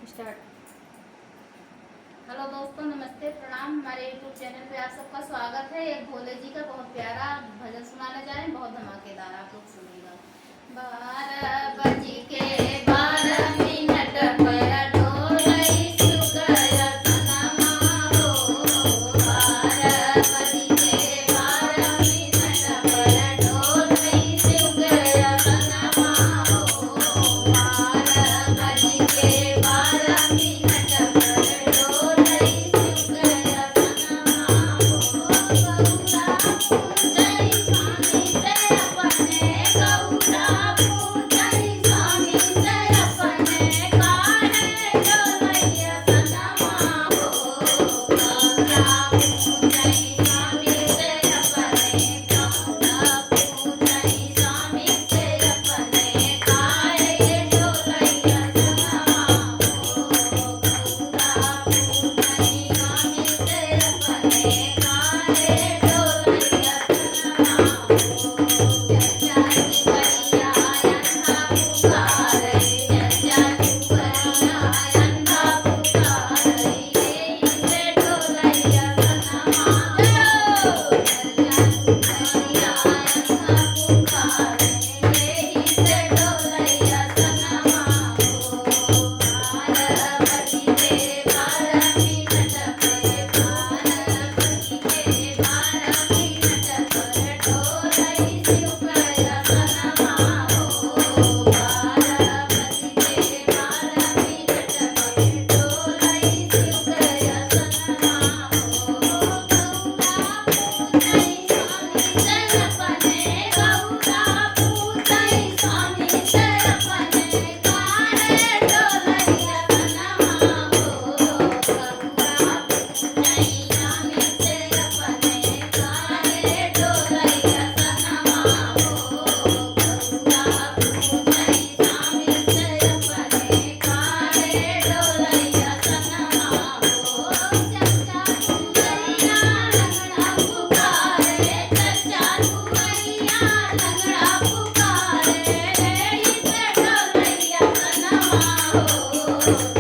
Start. Hello दोस्तों, नमस्ते, प्रणाम। हमारे यूट्यूब चैनल पे आप सबका स्वागत है। एक भोले जी का बहुत प्यारा भजन सुनाने जा रहे हैं, बहुत धमाकेदार, आप लोग सुनिएगा। 12 बज के 12 मिनट पर ढोलई सुगया सनमा हो। 12 बज के 12 मिनट पर ढोलई सुगया सनमा हो। 12 बज के 12 मिनट पर ढोलई सुगया सनमा हो। गौरा पूजई स्वामी से अपने, गौरा पूजई स्वामी से अपने, काहे ढोलैया सनमा हो। गौरा पूजई स्वामी से अपने, गौरा पूजई स्वामी से अपने, काहे ढोलैया सनमा हो। गौरा पूजई स्वामी से अपने, काहे ढोलैया सनमा हो। चचा दुवरिया अंधा पुकारे, चचा दुवरिया अंधा पुकारे, से ढोलैया सनमा हो। चचा दुवरिया अंधा पुकारे, से ढोलैया सनमा हो। 12 बज के 12 मिनट पर, 12 बज के 12 मिनट पर ढोलई सुगया सनमा हो। 12 बज के 12 मिनट पर ढोलई सुगया सनमा हो। गौरा पूजई स्वामी से अपने, गौरा पूजई स्वामी से अपने, काहे ढोलैया सनमा हो। गौरा पूजई स्वामी से अपने, काहे ढोलैया सनमा हो। गौरा पूजई स्वामी से अपने, काहे ढोलैया सनमा हो। चचा दुवरिया लंगड़ा पुकारे, चचा दुवरिया लंगड़ा पुकारे, से ढोलैया सनमा हो।